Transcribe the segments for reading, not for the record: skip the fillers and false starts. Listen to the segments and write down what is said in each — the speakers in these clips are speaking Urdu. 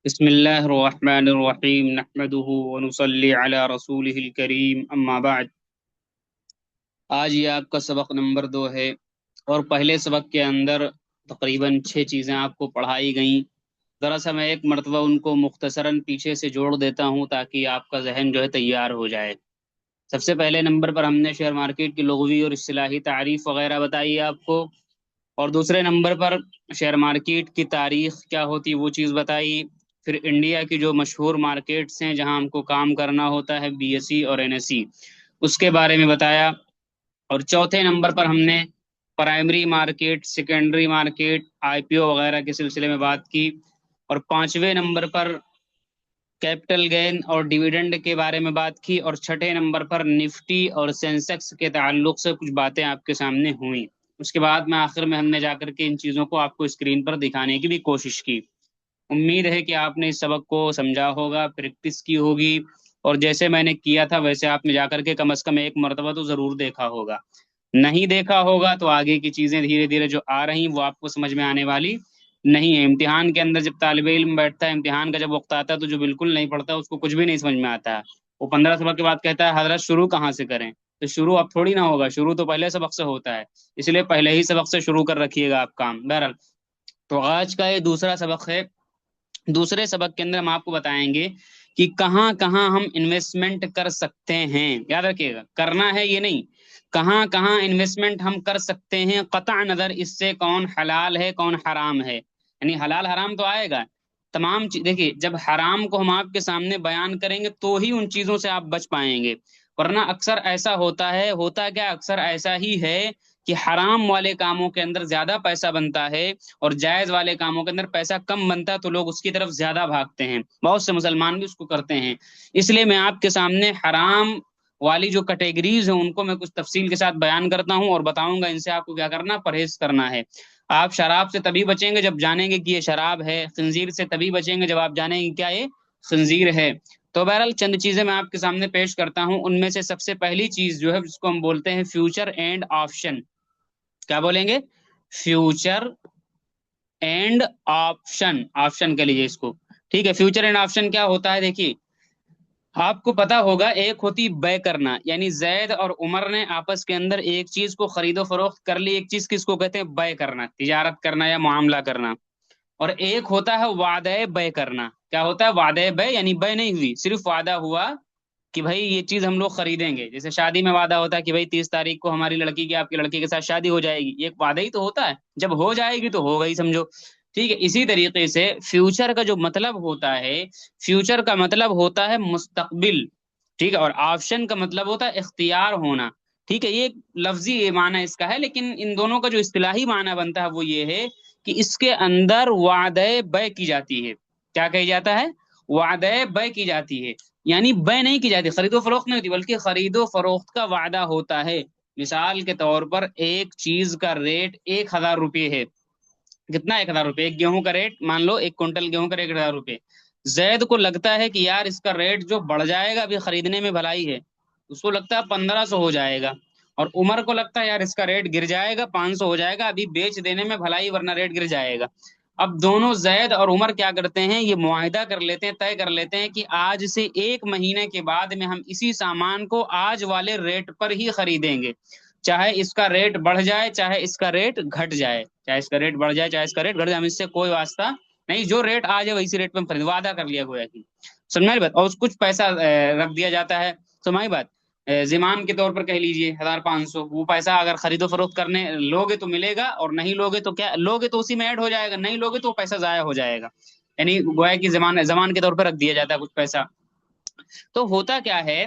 بسم اللہ الرحمن الرحیم نحمده ونصلی علی رسولہ الکریم اما بعد۔ آج یہ آپ کا سبق نمبر 2 ہے، اور پہلے سبق کے اندر تقریباً 6 چیزیں آپ کو پڑھائی گئیں۔ ذرا سا میں ایک مرتبہ ان کو مختصراً پیچھے سے جوڑ دیتا ہوں تاکہ آپ کا ذہن جو ہے تیار ہو جائے۔ سب سے پہلے نمبر پر ہم نے شیئر مارکیٹ کی لغوی اور اصطلاحی تعریف وغیرہ بتائی آپ کو، اور دوسرے نمبر پر شیئر مارکیٹ کی تاریخ کیا ہوتی وہ چیز بتائی۔ پھر انڈیا کی جو مشہور مارکیٹس ہیں جہاں ہم کو کام کرنا ہوتا ہے، بی ایس سی اور این ایس سی، اس کے بارے میں بتایا۔ اور چوتھے نمبر پر ہم نے پرائمری مارکیٹ، سیکنڈری مارکیٹ، آئی پی او وغیرہ کے سلسلے میں بات کی۔ اور پانچویں نمبر پر کیپٹل گین اور ڈیویڈنڈ کے بارے میں بات کی، اور چھٹے نمبر پر نفٹی اور سینسیکس کے تعلق سے کچھ باتیں آپ کے سامنے ہوئیں۔ اس کے بعد میں آخر میں ہم نے جا کر کے ان چیزوں کو آپ کو اسکرین پر دکھانے کی بھی کوشش کی۔ امید ہے کہ آپ نے اس سبق کو سمجھا ہوگا، پریکٹس کی ہوگی، اور جیسے میں نے کیا تھا ویسے آپ نے جا کر کے کم از کم ایک مرتبہ تو ضرور دیکھا ہوگا۔ نہیں دیکھا ہوگا تو آگے کی چیزیں دھیرے دھیرے جو آ رہی وہ آپ کو سمجھ میں آنے والی نہیں ہے۔ امتحان کے اندر جب طالب علم بیٹھتا ہے، امتحان کا جب وقت آتا ہے تو جو بالکل نہیں پڑھتا اس کو کچھ بھی نہیں سمجھ میں آتا ہے۔ وہ 15 سبق کے بعد کہتا ہے حضرت شروع کہاں سے کریں؟ تو شروع اب تھوڑی نہ ہوگا، شروع تو پہلے سبق سے ہوتا ہے، اس لیے پہلے ہی سبق سے شروع کر رکھیے گا آپ کام۔ بہرحال تو آج کا یہ دوسرا سبق ہے۔ دوسرے سبق کے اندر ہم آپ کو بتائیں گے کہ کہاں کہاں ہم انویسٹمنٹ کر سکتے ہیں۔ یاد رکھیے گا، کرنا ہے یہ نہیں، کہاں کہاں انویسٹمنٹ ہم کر سکتے ہیں، قطع نظر اس سے کون حلال ہے کون حرام ہے۔ یعنی حلال حرام تو آئے گا، تمام دیکھیے جب حرام کو ہم آپ کے سامنے بیان کریں گے تو ہی ان چیزوں سے آپ بچ پائیں گے، ورنہ اکثر ایسا ہوتا ہے، ہوتا کیا اکثر ایسا ہی ہے کہ حرام والے کاموں کے اندر زیادہ پیسہ بنتا ہے اور جائز والے کاموں کے اندر پیسہ کم بنتا ہے، تو لوگ اس کی طرف زیادہ بھاگتے ہیں، بہت سے مسلمان بھی اس کو کرتے ہیں۔ اس لیے میں آپ کے سامنے حرام والی جو کیٹیگریز ہیں ان کو میں کچھ تفصیل کے ساتھ بیان کرتا ہوں اور بتاؤں گا ان سے آپ کو کیا کرنا، پرہیز کرنا ہے۔ آپ شراب سے تبھی بچیں گے جب جانیں گے کہ یہ شراب ہے، خنزیر سے تبھی بچیں گے جب آپ جانیں گے کیا یہ خنزیر ہے۔ تو بہرحال چند چیزیں میں آپ کے سامنے پیش کرتا ہوں، ان میں سے سب سے پہلی چیز جو ہے جس کو ہم بولتے ہیں فیوچر اینڈ آپشن۔ کیا بولیں گے؟ فیوچر اینڈ آپشن، آپشن کے لیے اس کو ٹھیک ہے۔ فیوچر اینڈ آپشن کیا ہوتا ہے؟ دیکھیے آپ کو پتا ہوگا، ایک ہوتی بے کرنا، یعنی زید اور عمر نے آپس کے اندر ایک چیز کو خرید و فروخت کر لی، ایک چیز کس کو کہتے ہیں؟ بے کرنا، تجارت کرنا یا معاملہ کرنا۔ اور ایک ہوتا ہے وعدہ بے کرنا۔ کیا ہوتا ہے؟ وعدہ بے، یعنی بے نہیں ہوئی، صرف وعدہ ہوا کہ بھائی یہ چیز ہم لوگ خریدیں گے، جیسے شادی میں وعدہ ہوتا ہے کہ بھائی 30 تاریخ کو ہماری لڑکی کی آپ کے لڑکے کے ساتھ شادی ہو جائے گی، یہ ایک وعدہ ہی تو ہوتا ہے، جب ہو جائے گی تو ہو گئی سمجھو، ٹھیک ہے۔ اسی طریقے سے فیوچر کا جو مطلب ہوتا ہے، فیوچر کا مطلب ہوتا ہے مستقبل، ٹھیک ہے، اور آپشن کا مطلب ہوتا ہے اختیار ہونا، ٹھیک ہے۔ یہ لفظی یہ معنی اس کا ہے، لیکن ان دونوں کا جو اصطلاحی معنی بنتا ہے وہ یہ ہے کہ اس کے اندر وعدہ بے کی جاتی ہے۔ کیا کہی جاتا ہے؟ وعدہ بے کی جاتی ہے، یعنی بے نہیں کی جاتی، خرید و فروخت نہیں ہوتی، بلکہ خرید و فروخت کا وعدہ ہوتا ہے۔ مثال کے طور پر ایک چیز کا ریٹ 1000 روپے ہے۔ کتنا؟ 1000 روپے۔ ایک گیہوں کا ریٹ مان لو، 1 کنٹل گیہوں کا ریٹ 1000 روپے۔ زید کو لگتا ہے کہ یار اس کا ریٹ جو بڑھ جائے گا، ابھی خریدنے میں بھلائی ہے، اس کو لگتا ہے 1500 ہو جائے گا، اور عمر کو لگتا ہے یار اس کا ریٹ گر جائے گا، 500 ہو جائے گا، ابھی بیچ دینے میں بھلائی ورنہ ریٹ گر جائے گا۔ اب دونوں زید اور عمر کیا کرتے ہیں؟ یہ معاہدہ کر لیتے ہیں، طے کر لیتے ہیں کہ آج سے 1 مہینے کے بعد میں ہم اسی سامان کو آج والے ریٹ پر ہی خریدیں گے، چاہے اس کا ریٹ بڑھ جائے چاہے اس کا ریٹ گھٹ جائے، چاہے اس کا ریٹ بڑھ جائے چاہے اس کا ریٹ گھٹ جائے، ہم اس سے کوئی واسطہ نہیں، جو ریٹ آ جائے وہی ریٹ پہ ہم خرید، وعدہ کر لیا گویا کہ، سمجھا بات۔ اور کچھ پیسہ رکھ دیا جاتا ہے، سمجھائی بات، زمان کے طور پر کہہ لیجئے 1500، وہ پیسہ اگر خرید و فروخت کرنے لوگے تو ملے گا، اور نہیں لوگے تو کیا لوگے تو اسی میں ایڈ ہو جائے گا، نہیں لوگے تو وہ پیسہ ضائع ہو جائے گا، یعنی گویا کہ زمان کے طور پر رکھ دیا جاتا ہے کچھ پیسہ۔ تو ہوتا کیا ہے،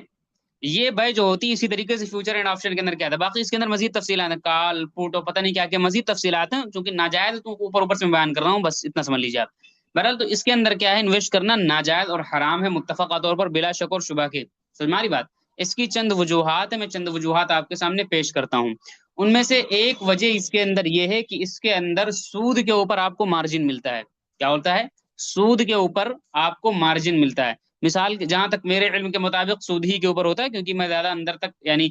یہ بے جو ہوتی ہے اسی طریقے سے فیوچر اینڈ آپشن کے اندر کیا تھا، باقی اس کے اندر مزید تفصیلات ہیں، کال پوٹ اور پتہ نہیں کیا کیا مزید تفصیلات ہیں، چونکہ ناجائز تو اوپر اوپر سے میں بیان کر رہا ہوں، بس اتنا سمجھ لیجیے آپ۔ بہرحال تو اس کے اندر کیا ہے، انویسٹ کرنا ناجائز اور حرام ہے متفقہ طور پر بلا شک اور شبہ کے، سمجھ بات۔ اس کی چند وجوہات ہیں، میں چند وجوہات آپ کے سامنے پیش کرتا ہوں۔ ان میں سے ایک وجہ اس کے اندر یہ ہے کہ اس کے اندر سود کے اوپر آپ کو مارجن ملتا ہے۔ کیا ہوتا ہے؟ سود کے اوپر آپ کو مارجن ملتا ہے۔ مثال جہاں تک میرے علم کے مطابق سود ہی کے اوپر ہوتا ہے، کیونکہ میں زیادہ اندر تک یعنی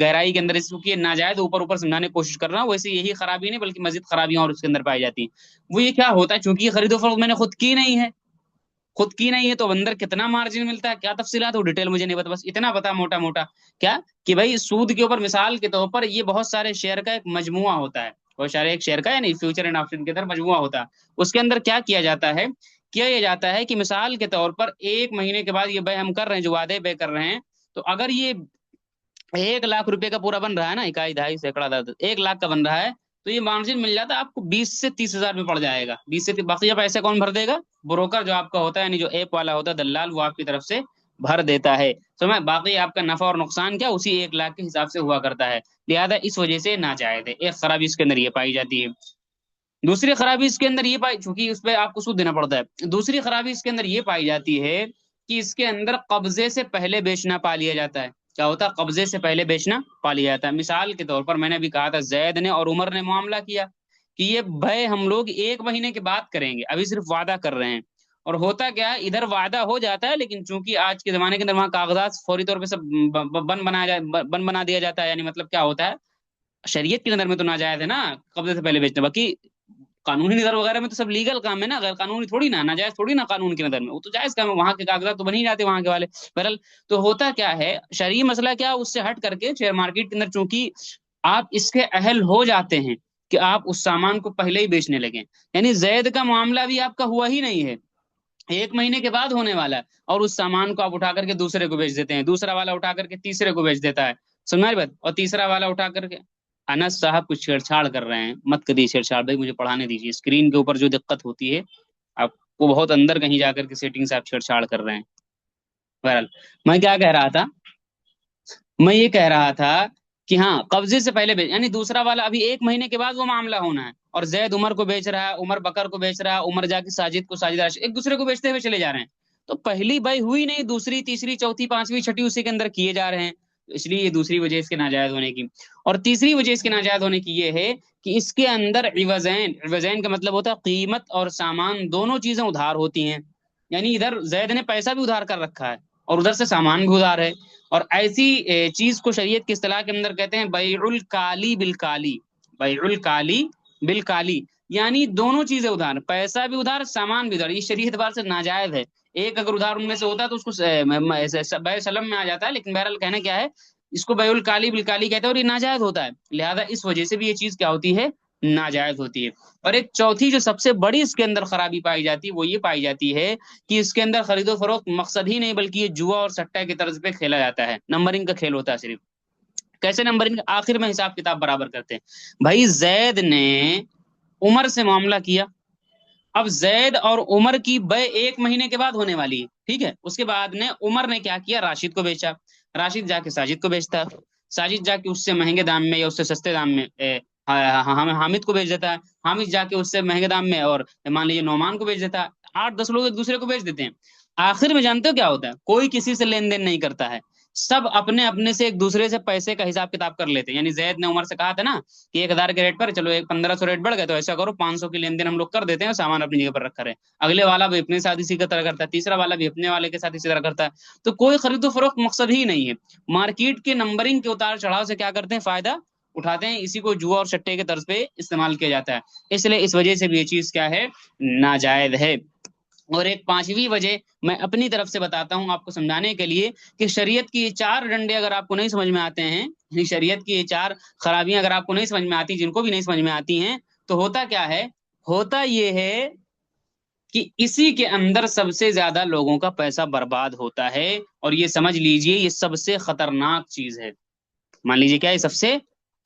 گہرائی کے اندر اس کو ناجائز اوپر اوپر سمجھانے کی کوشش کر رہا ہوں، ویسے یہی خرابی نہیں بلکہ مزید خرابیاں اور اس کے اندر پائی جاتی ہیں۔ وہ یہ کیا ہوتا ہے، چونکہ یہ خرید و فروخت میں نے خود کی نہیں ہے، خود کی نہیں ہے تو اندر کتنا مارجن ملتا ہے، کیا تفصیلات وہ ڈیٹیل مجھے نہیں پتا، بس اتنا پتا موٹا موٹا کیا کہ بھائی سود کے اوپر مثال کے طور پر یہ بہت سارے شیئر کا ایک مجموعہ ہوتا ہے، بہت سارے ایک شیئر کا یعنی فیوچر اینڈ آپشن کے اندر مجموعہ ہوتا ہے، اس کے اندر کیا کیا جاتا ہے، کیا یہ جاتا ہے کہ مثال کے طور پر 1 مہینے کے بعد یہ بے ہم کر رہے ہیں، جو وعدے بے کر رہے ہیں، تو اگر یہ 1 لاکھ روپے کا پورا بن رہا ہے نا، اکائی دھائی سینکڑا 1 لاکھ کا بن رہا ہے، تو یہ مارجن مل جاتا ہے آپ کو 20 سے 30 ہزار میں پڑ جائے گا، 20 سے باقی پیسے کون بھر دے گا، بروکر جو آپ کا ہوتا ہے یعنی جو ایپ والا ہوتا ہے دلال، وہ آپ کی طرف سے بھر دیتا ہے، سمجھ، باقی آپ کا نفع اور نقصان کیا اسی 1 لاکھ کے حساب سے ہوا کرتا ہے، لہذا اس وجہ سے ناجائز ہے، ایک خرابی اس کے اندر یہ پائی جاتی ہے۔ دوسری خرابی اس کے اندر یہ پائی، چونکہ اس پہ آپ کو سود دینا پڑتا ہے، دوسری خرابی اس کے اندر یہ پائی جاتی ہے کہ اس کے اندر قبضے سے پہلے بیچنا پا لیا جاتا ہے، کیا ہوتا ہے، قبضے سے پہلے بیچنا پا لیا جاتا ہے، مثال کے طور پر میں نے ابھی کہا تھا زید نے اور عمر نے معاملہ کیا کہ یہ بھائی ہم لوگ 1 مہینے کے بعد کریں گے، ابھی صرف وعدہ کر رہے ہیں، اور ہوتا کیا ہے ادھر وعدہ ہو جاتا ہے، لیکن چونکہ آج کے زمانے کے اندر وہاں کاغذات فوری طور پہ سب بند بنا دیا جاتا ہے، یعنی مطلب کیا ہوتا ہے، شریعت کی نظر میں تو ناجائز ہے نا قبضے سے پہلے بیچنا، باقی قانونی نظر وغیرہ میں تو سب لیگل کام ہے نا، غیر قانونی تھوڑی نا، ناجائز تھوڑی نا قانون کی نظر میں، وہ تو جائز کام ہے، وہاں کے کاغذات تو بن ہی جاتے وہاں کے والے، بہرحال تو ہوتا کیا ہے شرعی مسئلہ کیا اس سے ہٹ کر کے شیئر مارکیٹ کے اندر چونکہ آپ اس کے اہل ہو جاتے ہیں کہ آپ اس سامان کو پہلے ہی بیچنے لگیں، یعنی زید کا معاملہ بھی آپ کا ہوا ہی نہیں ہے، 1 مہینے کے بعد ہونے والا ہے، اور اس سامان کو آپ اٹھا کر کے دوسرے کو بیچ دیتے ہیں، دوسرا والا اٹھا کر کے تیسرے کو بیچ دیتا ہے، سمجھ بات، اور تیسرا والا اٹھا کر کے انس صاحب کچھ چھیڑ چھاڑ کر رہے ہیں، مت کریے چھیڑ چھاڑ بھائی، مجھے پڑھانے دیجیے، اسکرین کے اوپر جو دقت ہوتی ہے آپ کو بہت اندر کہیں جا کر کے سیٹنگ سے آپ چھیڑ چھاڑ کر رہے ہیں، بہرحال میں کیا کہہ رہا تھا، میں یہ کہہ رہا تھا کہ ہاں قبضے سے پہلے یعنی دوسرا والا ابھی 1 مہینے کے بعد وہ معاملہ ہونا ہے، اور زید عمر کو بیچ رہا ہے، عمر بکر کو بیچ رہا ہے، عمر جا کے ساجد کو، ساجد راشد، ایک دوسرے کو بیچتے ہوئے چلے جا رہے ہیں، تو پہلی بھائی ہوئی نہیں، دوسری تیسری چوتھی پانچویں چھٹی اسی کے اندر کیے جا رہے ہیں، اس لیے یہ دوسری وجہ اس کے ناجائز ہونے کی، اور تیسری وجہ اس کے ناجائز ہونے کی یہ ہے کہ اس کے اندر عوضین کا مطلب ہوتا ہے قیمت اور سامان دونوں چیزیں ادھار ہوتی ہیں، یعنی ادھر زید نے پیسہ بھی ادھار کر رکھا ہے اور ادھر سے سامان بھی ادھار ہے، اور ایسی چیز کو شریعت کی اصطلاح کے اندر کہتے ہیں بیع الکالی بالکالی، بیع الکالی بالکالی، یعنی دونوں چیزیں ادھار، پیسہ بھی ادھار سامان بھی ادھار، یہ شریعت اعتبار سے ناجائز ہے، ایک اگر ادھار ان میں سے ہوتا ہے تو اس کو بیع سلم میں آ جاتا ہے، لیکن بہرحال کہنا کیا ہے اس کو بیع الکالی بالکالی کہتے ہیں اور یہ ناجائز ہوتا ہے، لہذا اس وجہ سے بھی یہ چیز کیا ہوتی ہے، ناجائز ہوتی ہے، اور ایک چوتھی جو سب سے بڑی اس کے اندر خرابی پائی جاتی ہے وہ یہ پائی جاتی ہے کہ اس کے اندر خرید و فروخت مقصد ہی نہیں بلکہ یہ جوا اور سٹہ کی طرز پہ کھیلا جاتا ہے، نمبرنگ کا کھیل ہوتا ہے صرف، کیسے نمبرنگ، آخر میں حساب کتاب برابر کرتے ہیں، بھائی زید نے عمر سے معاملہ کیا، اب زید اور عمر کی بے 1 مہینے کے بعد ہونے والی ہے، ٹھیک ہے، اس کے بعد نے عمر نے کیا کیا، راشد کو بیچا، راشد جا کے ساجد کو بیچتا ہے، ساجد جا کے اس سے مہنگے دام میں یا اس سے سستے دام میں حامد کو بیچ دیتا ہے، حامد جا کے اس سے مہنگے دام میں اور مان لیجیے نعمان کو بیچ دیتا ہے، 8-10 لوگ ایک دوسرے کو بیچ دیتے ہیں، آخر میں جانتے ہو کیا ہوتا ہے، کوئی کسی سے لین دین نہیں کرتا ہے، سب اپنے اپنے سے ایک دوسرے سے پیسے کا حساب کتاب کر لیتے ہیں، یعنی زید نے عمر سے کہا تھا نا کہ 1,000 کے ریٹ پر چلو 1,500 ریٹ بڑھ گئے تو ایسا کرو 500 کی لین دین ہم لوگ کر دیتے ہیں، سامان اپنی جگہ پر رکھا رہے، اگلے والا بھی اپنے ساتھ اسی کا طرح کرتا ہے، تیسرا والا بھی اپنے والے کے ساتھ اسی طرح کرتا ہے، تو کوئی خرید و فروخت مقصد ہی نہیں ہے، مارکیٹ کے نمبرنگ کے اتار چڑھاؤ سے کیا کرتے ہیں فائدہ اٹھاتے ہیں، اسی کو جوا اور سٹے کے طرز پہ استعمال کیا جاتا ہے، اس لیے اس وجہ سے بھی یہ چیز کیا ہے، ناجائز ہے، اور ایک 5ویں وجہ میں اپنی طرف سے بتاتا ہوں آپ کو سمجھانے کے لیے کہ شریعت کی یہ 4 ڈنڈے اگر آپ کو نہیں سمجھ میں آتے ہیں، شریعت کی یہ 4 خرابیاں اگر آپ کو نہیں سمجھ میں آتی، جن کو بھی نہیں سمجھ میں آتی ہیں، تو ہوتا کیا ہے، ہوتا یہ ہے کہ اسی کے اندر سب سے زیادہ لوگوں کا پیسہ برباد ہوتا ہے، اور یہ سمجھ لیجئے یہ سب سے خطرناک چیز ہے، مان لیجیے کیا یہ سب سے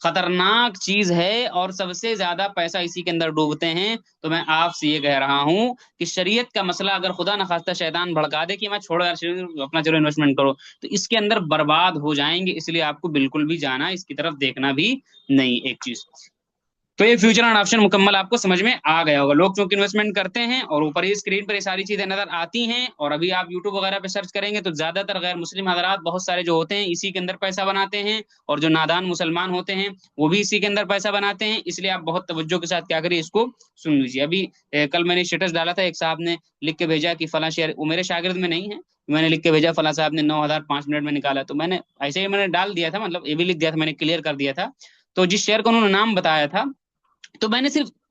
خطرناک چیز ہے اور سب سے زیادہ پیسہ اسی کے اندر ڈوبتے ہیں، تو میں آپ سے یہ کہہ رہا ہوں کہ شریعت کا مسئلہ اگر خدا نخواستہ شیطان بھڑکا دے کہ میں چھوڑو یار اپنا چلو انویسٹمنٹ کرو، تو اس کے اندر برباد ہو جائیں گے، اس لیے آپ کو بالکل بھی جانا اس کی طرف دیکھنا بھی نہیں، ایک چیز تو یہ فیوچر اینڈ آپشن مکمل آپ کو سمجھ میں آ گیا ہوگا، لوگ چونکہ انویسٹمنٹ کرتے ہیں اور اوپر ہی اسکرین پر یہ ساری چیزیں نظر آتی ہیں، اور ابھی آپ یوٹیوب وغیرہ پہ سرچ کریں گے تو زیادہ تر غیر مسلم حضرات بہت سارے جو ہوتے ہیں اسی کے اندر پیسہ بناتے ہیں، اور جو نادان مسلمان ہوتے ہیں وہ بھی اسی کے اندر پیسہ بناتے ہیں، اس لیے آپ بہت توجہ کے ساتھ کیا کریے اس کو سن لیجیے، ابھی کل میں نے اسٹیٹس ڈالا تھا، ایک صاحب نے لکھ کے بھیجا کہ فلاں شیئر، وہ میرے شاگرد میں نہیں ہے، میں نے لکھ کے بھیجا فلاں صاحب نے 9,005 منٹ میں نکالا، تو میں نے ایسے ہی میں نے ڈال دیا تھا، مطلب یہ بھی لکھ دیا تھا، میں نے کلیئر کر دیا تھا، تو جس شیئر کو انہوں نے نام بتایا تھا تو میں نے صرف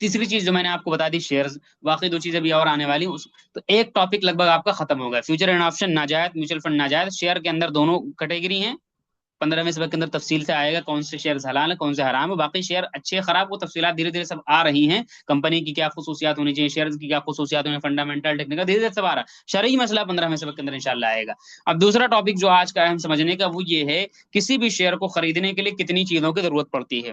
تیسری چیز جو میں نے آپ کو بتا دی شیئرز، باقی دو چیزیں بھی اور آنے والی ہیں، تو ایک ٹاپک لگ بھگ آپ کا ختم ہو گیا. فیوچر اینڈ آپشن ناجائز، میوچل فنڈ ناجائز. شیئر کے اندر دونوں کیٹیگری ہیں. 15ویں سبق کے اندر تفصیل سے آئے گا کون سے شیئر حلال ہیں کون سے حرام ہے. باقی شیئر اچھے خراب وہ تفصیلات دھیرے دھیرے سب آ رہی ہیں. کمپنی کی کیا خصوصیات ہونی چاہیے، شیئر کی کیا خصوصیات ہونی، فنڈامنٹل ٹیکنیکل، دھیرے دھیرے سب آ رہا ہے. شرعی مسئلہ 15ویں سبق کے اندر انشاءاللہ آئے گا. اب دوسرا ٹاپک جو آج کا اہم سمجھنے کا وہ یہ ہے، کسی بھی شیئر کو خریدنے کے لیے کتنی چیزوں کی ضرورت پڑتی ہے.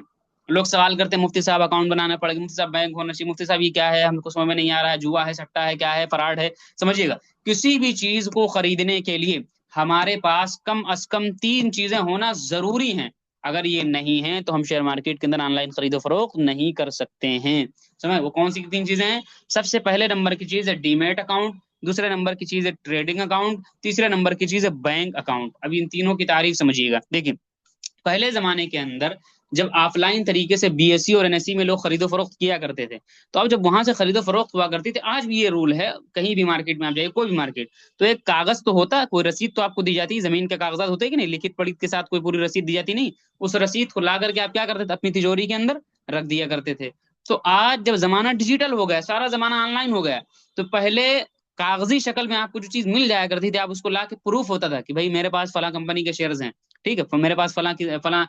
لوگ سوال کرتے ہیں مفتی صاحب اکاؤنٹ بنانا پڑے گا، مفتی صاحب بینک ہونا چاہیے، مفتی صاحب یہ کیا ہے ہم کو سمجھ میں نہیں آ رہا ہے، جوا ہے، سٹا ہے، کیا ہے، فراڈ ہے. سمجھیے گا، کسی بھی چیز کو خریدنے کے لیے ہمارے پاس کم از کم 3 چیزیں ہونا ضروری ہیں. اگر یہ نہیں ہے تو ہم شیئر مارکیٹ کے اندر آن لائن خرید و فروخت نہیں کر سکتے ہیں. سمجھ وہ کون سی 3 چیزیں ہیں؟ سب سے پہلے نمبر کی چیز ہے ڈیمیٹ اکاؤنٹ، دوسرے نمبر کی چیز ہے ٹریڈنگ اکاؤنٹ، تیسرے نمبر کی چیز ہے بینک اکاؤنٹ. اب ان تینوں کی تعریف سمجھیے گا. دیکھیں، پہلے زمانے کے اندر جب آف لائن طریقے سے بی ایس سی اور این ایس سی میں لوگ خرید و فروخت کیا کرتے تھے، تو اب جب وہاں سے خرید و فروخت ہوا کرتی تھی، آج بھی یہ رول ہے، کہیں بھی مارکیٹ میں آپ جائیے، کوئی بھی مارکیٹ، تو ایک کاغذ تو ہوتا ہے، کوئی رسید تو آپ کو دی جاتی ہے، زمین کے کاغذات ہوتے ہیں کہ نہیں، لکھت پڑھت کے ساتھ کوئی پوری رسید دی جاتی نہیں. اس رسید کو لا کر کے آپ کیا کرتے تھے، اپنی تجوری کے اندر رکھ دیا کرتے تھے. تو آج جب زمانہ ڈیجیٹل ہو گیا، سارا زمانہ آن لائن ہو گیا، تو پہلے کاغذی شکل میں آپ کو جو چیز مل جایا کرتی تھی، آپ اس کو لا کے پروف ہوتا تھا کہ بھائی میرے پاس فلاں کمپنی کے شیئرز ہیں، ٹھیک ہے، میرے پاس فلاں فلاں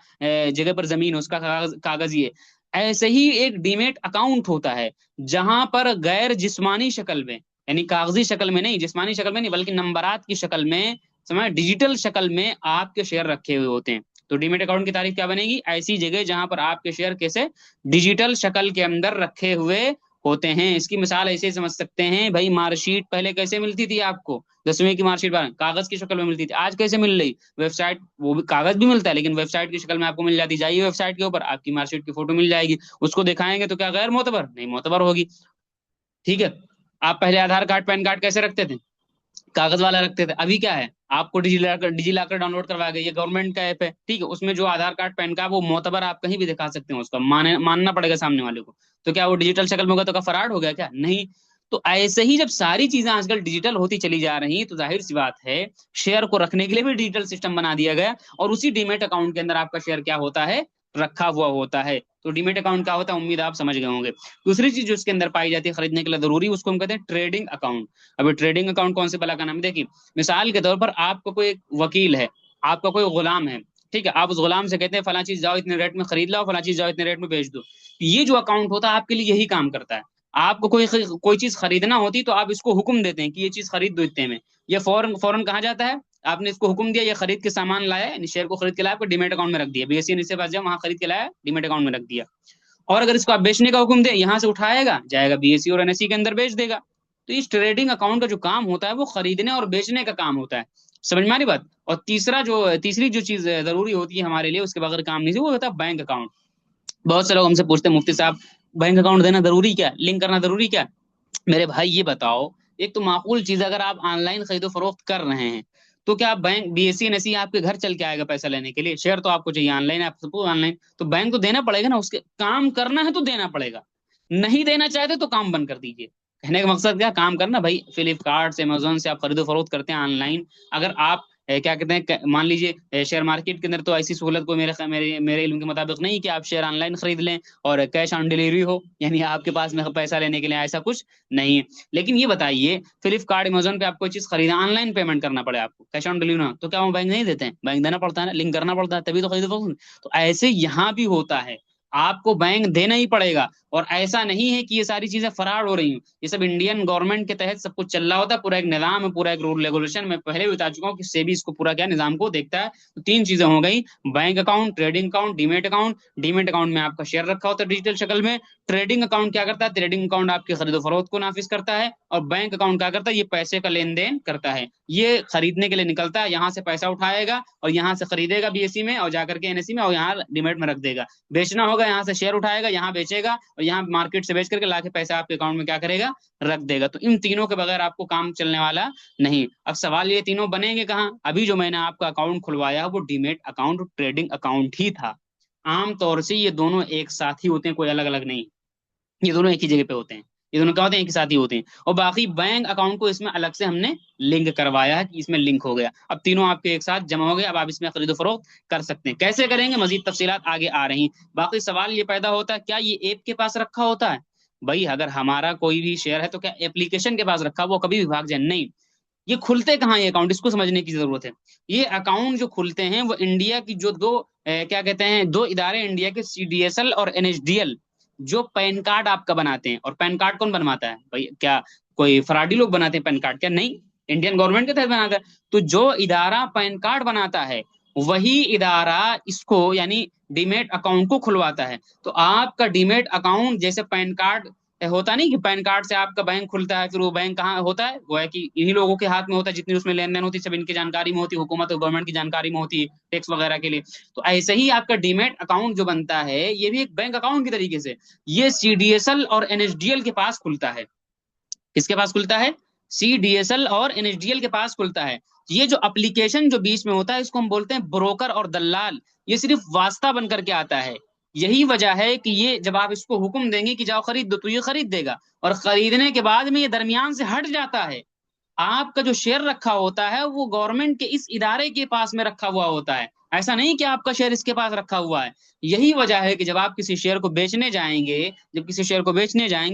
جگہ پر زمین، اس کا کاغذ یہ. ایسے ہی ایک ڈیمیٹ اکاؤنٹ ہوتا ہے، جہاں پر غیر جسمانی شکل میں، یعنی کاغذی شکل میں نہیں، جسمانی شکل میں نہیں، بلکہ نمبرات کی شکل میں، سمجھ، ڈیجیٹل شکل میں آپ کے شیئر رکھے ہوئے ہوتے ہیں. تو ڈیمیٹ اکاؤنٹ کی تعریف کیا بنے گی؟ ایسی جگہ جہاں پر آپ کے شیئر کیسے ڈیجیٹل شکل کے اندر رکھے ہوئے ہوتے ہیں. اس کی مثال ایسے سمجھ سکتے ہیں، بھائی مارک شیٹ پہلے کیسے ملتی تھی آپ کو، 10ویں کی مارک شیٹ کاغذ کی شکل میں ملتی تھی، آج کیسے مل رہی؟ ویب سائٹ، وہ بھی کاغذ بھی ملتا ہے لیکن ویب سائٹ کی شکل میں آپ کو مل جاتی. جائیے ویب سائٹ کے اوپر، آپ کی مارک شیٹ کی فوٹو مل جائے گی، اس کو دکھائیں گے تو کیا غیر معتبر؟ نہیں، معتبر ہوگی. ٹھیک ہے. آپ پہلے آدھار کارڈ پین کارڈ کیسے رکھتے تھے؟ کاغذ والا رکھتے تھے. ابھی کیا ہے، آپ کو ڈیجی لاکر ڈاؤن لوڈ کروایا گیا، یہ گورنمنٹ کا ایپ ہے، ٹھیک ہے، اس میں جو آدھار کارڈ پین کارڈ وہ معتبر آپ کہیں بھی دکھا سکتے ہیں، اس کا ماننا پڑے گا سامنے والے کو. تو کیا وہ ڈیجیٹل شکل میں ہوگا تو کیا فراڈ ہو گیا کیا؟ نہیں. تو ایسے ہی جب ساری چیزیں آج کل ڈیجیٹل ہوتی چلی جا رہی ہیں، تو ظاہر سی بات ہے شیئر کو رکھنے کے لیے بھی ڈیجیٹل سسٹم بنا دیا گیا، اور اسی ڈیمیٹ اکاؤنٹ کے اندر آپ کا شیئر کیا ہوتا ہے، رکھا ہوا ہوتا ہے. تو ڈیمیٹ اکاؤنٹ کیا ہوتا ہے، امید آپ سمجھ گئے ہوں گے. دوسری چیز جو اس کے اندر پائی جاتی ہے خریدنے کے لیے ضروری، اس کو ہم کہتے ہیں ٹریڈنگ اکاؤنٹ. ابھی ٹریڈنگ اکاؤنٹ کون سے بلا کا نام ہے؟ دیکھیے، مثال کے طور پر آپ کو کوئی وکیل ہے، آپ کا کوئی غلام ہے، ٹھیک ہے، آپ اس غلام سے کہتے ہیں فلاں چیز جاؤ اتنے ریٹ میں خرید لاؤ، فلاں چیز جاؤ اتنے ریٹ میں بیچ دو. یہ جو اکاؤنٹ ہوتا ہے آپ کے لیے یہی کام کرتا ہے. آپ کو کوئی چیز خریدنا ہوتی تو آپ اس کو حکم دیتے ہیں کہ یہ چیز خرید دو اتنے میں، یہ فوراً فوراً کہاں جاتا ہے، آپ نے اس کو حکم دیا، یہ خرید کے سامان لایا، یعنی شیئر کو خرید کے لایا، آپ کو ڈیمیٹ اکاؤنٹ میں رکھ دیا، بی ایس سی سے پاس جاؤ وہاں خرید کے لایا، ڈیمیٹ اکاؤنٹ میں رکھ دیا. اور اگر اس کو آپ بیچنے کا حکم دیں، یہاں سے اٹھائے گا، جائے گا بی ایس سی اور این ایس سی کے اندر بیچ دے گا. تو اس ٹریڈنگ اکاؤنٹ کا جو کام ہوتا ہے وہ خریدنے اور بیچنے کا کام ہوتا ہے. سمجھ میں آ رہی بات؟ اور تیسری جو چیز ضروری ہوتی ہے ہمارے لیے، اس کے بغیر کام نہیں، وہ ہوتا ہے بینک اکاؤنٹ. بہت سے لوگ ہم سے پوچھتے ہیں مفتی صاحب بینک اکاؤنٹ دینا ضروری کیا، لنک کرنا ضروری کیا؟ میرے بھائی یہ بتاؤ، ایک تو معقول چیز، اگر آپ آن لائن خرید و فروخت کر رہے ہیں تو کیا bank B S C N S C آپ کے گھر چل کے آئے گا پیسہ لینے کے لیے؟ شیئر تو آپ کو چاہیے آن لائن، آپ سب آن لائن، تو بینک تو دینا پڑے گا نا، اس کے کام کرنا ہے تو دینا پڑے گا. نہیں دینا چاہتے تو کام بند کر دیجیے. کہنے کا مقصد کیا، کام کرنا. بھائی فلپکارٹ سے، امیزون سے آپ خرید و فروخت کرتے ہیں آن لائن، اگر آپ کیا کہتے ہیں، مان لیجیے شیئر مارکیٹ کے اندر تو ایسی سہولت کو میرے علم کے مطابق نہیں کہ آپ شیئر آن لائن خرید لیں اور کیش آن ڈلیوری ہو، یعنی آپ کے پاس میں پیسہ لینے کے لیے ایسا کچھ نہیں ہے. لیکن یہ بتائیے، فلپکارٹ امیزون پہ آپ کوئی چیز خریدا، آن لائن پیمنٹ کرنا پڑے آپ کو، کیش آن ڈلیوری، تو کیا وہ بینک نہیں دیتے ہیں؟ بینک دینا پڑتا ہے نا، لنک کرنا پڑتا ہے تبھی تو خرید و فروخت. تو ایسے یہاں بھی ہوتا ہے، آپ کو بینک دینا ہی پڑے گا. اور ایسا نہیں ہے کہ یہ ساری چیزیں فراڈ ہو رہی ہیں، یہ سب انڈین گورنمنٹ کے تحت سب کچھ چل رہا ہوتا ہے، پورا ایک نظام ہے، پورا ایک رول ریگولیشن. میں پہلے بھی بتا چکا ہوں کہ سیبی اس کو پورا کیا نظام کو دیکھتا ہے. تو 3 چیزیں ہو گئی، bank account, trading account, demat account. Demat account میں آپ کا شیئر رکھا ہوتا ہے ڈیجیٹل شکل میں. ٹریڈنگ اکاؤنٹ کیا کرتا ہے، ٹریڈنگ اکاؤنٹ آپ کے خرید و فروخت کو نافذ کرتا ہے. اور بینک اکاؤنٹ کیا کرتا ہے، یہ پیسے کا لین دین کرتا ہے. یہ خریدنے کے لیے نکلتا ہے، یہاں سے پیسہ اٹھائے گا اور یہاں سے خریدے گا بی ایس سی میں، اور جا کر کے این ایس سی میں، اور یہاں ڈیمیٹ میں رکھ دے گا. بیچنا ہوگا، یہاں سے شیئر اٹھائے گا، یہاں بیچے گا، اور یہاں مارکیٹ سے بیچ کر کے لا کے پیسہ آپ کے اکاؤنٹ میں کیا کرے گا، رکھ دے گا. تو ان تینوں کے بغیر آپ کو کام چلنے والا نہیں. اب سوال یہ تینوں بنیں گے کہاں؟ ابھی جو میں نے آپ کا اکاؤنٹ کھلوایا وہ ڈیمیٹ اکاؤنٹ اور ٹریڈنگ اکاؤنٹ ہی تھا. عام طور سے یہ دونوں ایک ساتھ ہی ہوتے ہیں، کوئی الگ الگ نہیں، یہ دونوں ایک ہی جگہ پہ ہوتے ہیں. یہ دونوں کیا ہوتے ہیں، ایک ساتھ ہی ہوتے ہیں. اور باقی بینک اکاؤنٹ کو اس میں الگ سے ہم نے لنک کروایا ہے کہ اس میں لنک ہو گیا. اب تینوں آپ کے ایک ساتھ جمع ہو گئے، اب آپ اس میں خرید و فروخت کر سکتے ہیں. کیسے کریں گے، مزید تفصیلات آگے آ رہی ہیں. باقی سوال یہ پیدا ہوتا ہے، کیا یہ ایپ کے پاس رکھا ہوتا ہے؟ بھائی اگر ہمارا کوئی بھی شیئر ہے تو کیا اپلیکیشن کے پاس رکھا وہ کبھی بھی بھاگ جائے؟ نہیں. یہ کھلتے کہاں یہ اکاؤنٹ، اس کو سمجھنے کی ضرورت ہے. یہ اکاؤنٹ جو کھلتے ہیں وہ انڈیا کی جو دو کیا کہتے ہیں دو ادارے انڈیا کے، سی ڈی ایس ایل اور این ایچ ڈی ایل، جو پین کارڈ آپ کا بناتے ہیں. اور پین کارڈ کون بنواتا ہے بھائی؟ کیا کوئی فراڈی لوگ بناتے ہیں پین کارڈ؟ کیا نہیں، انڈین گورنمنٹ کے تحت بناتا ہے. تو جو ادارہ پین کارڈ بناتا ہے وہی ادارہ اس کو یعنی ڈیمیٹ اکاؤنٹ کو کھلواتا ہے. تو آپ کا ڈیمیٹ اکاؤنٹ جیسے پین کارڈ ہوتا نہیں کہ پین کارڈ سے آپ کا بینک کھلتا ہے، پھر وہ بینک کہاں ہوتا ہے؟ وہ ہے کہ انہی لوگوں کے ہاتھ میں ہوتا ہے، جتنی اس میں لین دین ہوتی ہے سب ان کی جانکاری میں ہوتی ہے، حکومت اور گورنمنٹ کی جانکاری میں ہوتی ہے ٹیکس وغیرہ کے لیے. تو ایسے ہی آپ کا ڈیمیٹ اکاؤنٹ جو بنتا ہے یہ بھی ایک بینک اکاؤنٹ کی طریقے سے یہ سی ڈی ایس ایل اور این ایچ ڈی ایل کے پاس کھلتا ہے. کس کے پاس کھلتا ہے؟ سی ڈی ایس ایل اور این ایچ ڈی ایل کے پاس کھلتا ہے. یہ جو اپلیکیشن جو بیچ میں ہوتا ہے اس کو ہم بولتے ہیں بروکر اور دلال. یہ صرف واسطہ بن کر کے آتا ہے. یہی وجہ ہے کہ یہ جب آپ اس کو حکم دیں گے کہ جاؤ خرید دو تو یہ خرید دے گا، اور خریدنے کے بعد میں یہ درمیان سے ہٹ جاتا ہے. آپ کا جو شیئر رکھا ہوتا ہے وہ گورنمنٹ کے اس ادارے کے پاس میں رکھا ہوا ہوتا ہے. ایسا نہیں کہ آپ کا شیئر اس کے پاس رکھا ہوا ہے. یہی وجہ ہے کہ جب آپ کسی شیئر کو بیچنے جائیں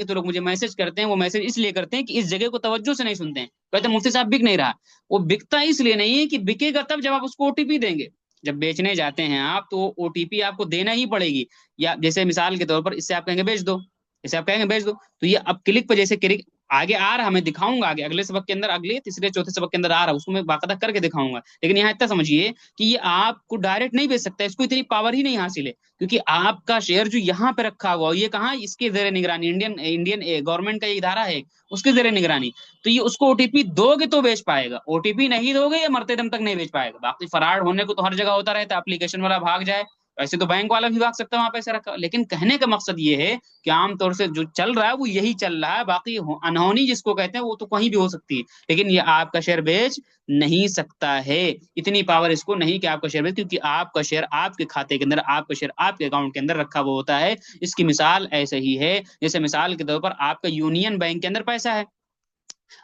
گے تو لوگ مجھے میسج کرتے ہیں. وہ میسج اس لیے کرتے ہیں کہ اس جگہ کو توجہ سے نہیں سنتے ہیں. کہتے ہیں مفتی صاحب بک نہیں رہا. وہ بکتا اس لیے نہیں ہے کہ بکے گا تب جب آپ اس کو او ٹی پی دیں گے. جب بیچنے جاتے ہیں آپ تو او ٹی پی آپ کو دینا ہی پڑے گی. یا جیسے مثال کے طور پر اس سے آپ کہیں گے بیچ دو، اسے آپ کہیں گے بیچ دو، تو یہ اب کلک پہ جیسے کلک آگے آ رہا، میں دکھاؤں گا آگے اگلے سبق کے اندر، اگلے تیسرے چوتھے سبق کے اندر آ رہا، اس کو میں باقاعدہ کر کے دکھاؤں گا. لیکن یہاں اتنا سمجھیے کہ یہ آپ کو ڈائریکٹ نہیں بیچ سکتا، اس کو اتنی پاور ہی نہیں حاصل ہے. کیونکہ آپ کا شیئر جو یہاں پہ رکھا ہوا یہ کہاں، اس کے زیر نگرانی انڈین گورنمنٹ کا یہ ادارہ ہے، اس کے زیر نگرانی. تو یہ اس کو او ٹی پی دو گے تو بیچ پائے گا، او ٹی پی نہیں دو گے یا مرتے دم تک نہیں بیچ پائے گا. باقی فراڈ ہونے کو تو ہر جگہ ہوتا رہتا ہے، اپلیکیشن والا بھاگ جائے، ایسے تو بینک والا بھی بھاگ سکتا ہے وہاں پیسے رکھا. لیکن کہنے کا مقصد یہ ہے کہ عام طور سے جو چل رہا ہے وہ یہی چل رہا ہے. باقی انہونی جس کو کہتے ہیں وہ تو کہیں بھی ہو سکتی ہے، لیکن یہ آپ کا شیئر بیچ نہیں سکتا ہے. اتنی پاور اس کو نہیں کہ آپ کا شیئر بیچ، کیونکہ آپ کا شیئر آپ کے کھاتے کے اندر، آپ کا شیئر آپ کے اکاؤنٹ کے اندر رکھا ہوا ہوتا ہے. اس کی مثال ایسے ہی ہے جیسے مثال کے طور پر آپ کا یونین بینک کے اندر پیسہ ہے.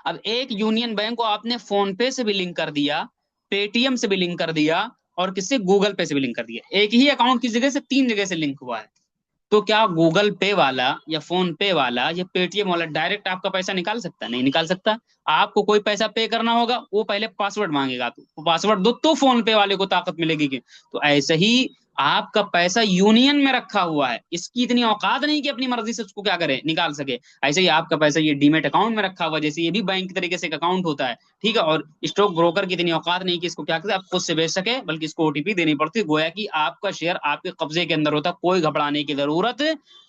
اب ایک یونین بینک کو آپ نے فون پے سے بھی لنک کر دیا، پے ٹی ایم سے بھی لنک کر دیا، اور کس سے؟ گوگل پے سے بھی لنک کر دیا. ایک ہی اکاؤنٹ کی جگہ سے تین جگہ سے لنک ہوا ہے. تو کیا گوگل پے والا یا فون پے والا یا پے ٹی ایم والا ڈائریکٹ آپ کا پیسہ نکال سکتا؟ نہیں نکال سکتا. آپ کو کوئی پیسہ پے کرنا ہوگا وہ پہلے پاسورڈ مانگے گا، تو پاسورڈ دو تو فون پے والے کو طاقت ملے گی. تو ایسے ہی آپ کا پیسہ یونین میں رکھا ہوا ہے، اس کی اتنی اوقات نہیں کہ اپنی مرضی سے اس کو کیا کرے، نکال سکے. ایسے ہی آپ کا پیسہ یہ ڈیمیٹ اکاؤنٹ میں رکھا ہوا ہے، جیسے یہ بھی بینک کی طریقے سے ایک اکاؤنٹ ہوتا ہے، ٹھیک ہے. اور اسٹاک بروکر کی اتنی اوقات نہیں کہ اس کو کیا کرے، آپ خود سے بیچ سکے، بلکہ اس کو او ٹی پی دینی پڑتی ہے. گویا کہ آپ کا شیئر آپ کے قبضے کے اندر ہوتا، کوئی گھبرانے کی ضرورت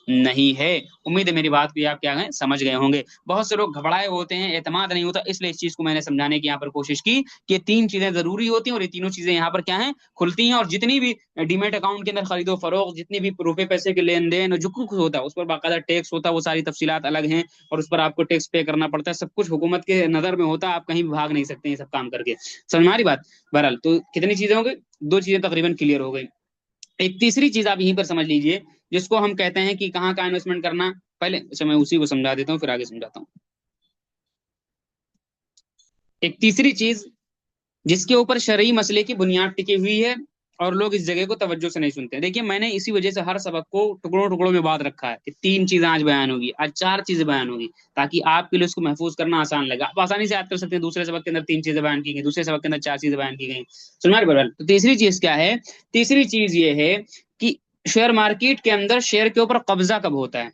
نہیں ہے. امید ہے میری بات کو آپ کیا گئے سمجھ گئے ہوں گے. بہت سے لوگ گھبرائے ہوتے ہیں، اعتماد نہیں ہوتا، اس لیے اس چیز کو میں نے سمجھانے کی یہاں پر کوشش کی کہ تین چیزیں ضروری ہوتی ہیں، اور یہ تینوں چیزیں یہاں پر کیا ہیں، کھلتی ہیں. اور جتنی بھی ڈیمیٹ اکاؤنٹ کے اندر خرید و فروخت، جتنی بھی روپے پیسے کے لین دین جو کچھ ہوتا ہے اس پر باقاعدہ ٹیکس ہوتا ہے، وہ ساری تفصیلات الگ ہیں، اور اس پر آپ کو ٹیکس پے کرنا پڑتا ہے. سب کچھ حکومت کے نظر میں ہوتا ہے، آپ کہیں بھی بھاگ نہیں سکتے یہ سب کام کر کے. سمجھ ہماری بات؟ بہرحال تو کتنی چیزیں ہو گئی؟ دو چیزیں تقریباً کلیئر ہو گئی. ایک تیسری چیز آپ یہیں پر سمجھ لیجئے جس کو ہم کہتے ہیں کہ کہاں انویسٹمنٹ کرنا. پہلے اچھا میں اسی کو سمجھا دیتا ہوں پھر آگے سمجھاتا ہوں. ایک تیسری چیز جس کے اوپر شرعی مسئلے کی بنیاد ٹکی ہوئی ہے اور لوگ اس جگہ کو توجہ سے نہیں سنتے. دیکھیے میں نے اسی وجہ سے ہر سبق کو ٹکڑوں ٹکڑوں میں بات رکھا ہے کہ تین چیزیں آج بیان ہوگی، آج چار چیزیں بیان ہوگی، تاکہ آپ کے لیے اس کو محفوظ کرنا آسان لگا. آپ آسانی سے یاد کر سکتے ہیں دوسرے سبق کے اندر تین چیزیں بیان کی گئی، دوسرے سبق کے اندر چار چیزیں بیان کی گئی. سنمار برال تو تیسری چیز کیا ہے؟ تیسری چیز یہ ہے کہ شیئر مارکیٹ کے اندر شیئر کے اوپر قبضہ کب ہوتا ہے.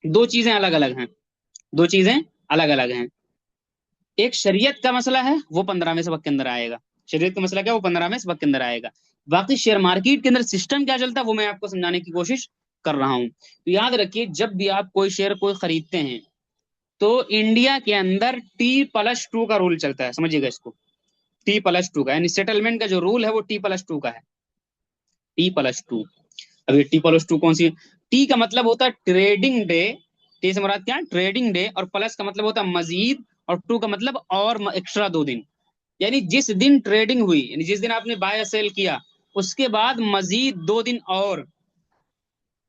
دو چیزیں الگ الگ ہیں، دو چیزیں الگ الگ ہیں. ایک شریعت کا مسئلہ ہے، وہ 15ویں سبق کے اندر آئے گا. شریعت کا مسئلہ کیا، وہ 15ویں سبق کے اندر آئے گا. باقی شیئر مارکیٹ کے اندر سسٹم کیا چلتا ہے وہ میں آپ کو سمجھانے کی کوشش کر رہا ہوں. تو یاد رکھیے جب بھی آپ کوئی شیئر کوئی خریدتے ہیں تو انڈیا کے اندر T+2 کا رول چلتا ہے. سمجھیے گا اس کو، T+2 کا، یعنی سیٹلمنٹ کا جو رول ہے وہ T+2 کا ہے. T+2. اب یہ T+2 کون سی ہے؟ ٹی کا مطلب ہوتا ہے ٹریڈنگ ڈے. ٹی سے مراد کیا ہے؟ Trading day. اور پلس کا مطلب ہوتا ہے مزید، اور ٹو کا مطلب اور ایکسٹرا 2 دن. یعنی جس دن ٹریڈنگ ہوئی، یعنی جس دن آپ نے بائی سیل کیا اس کے بعد مزید 2 دن اور،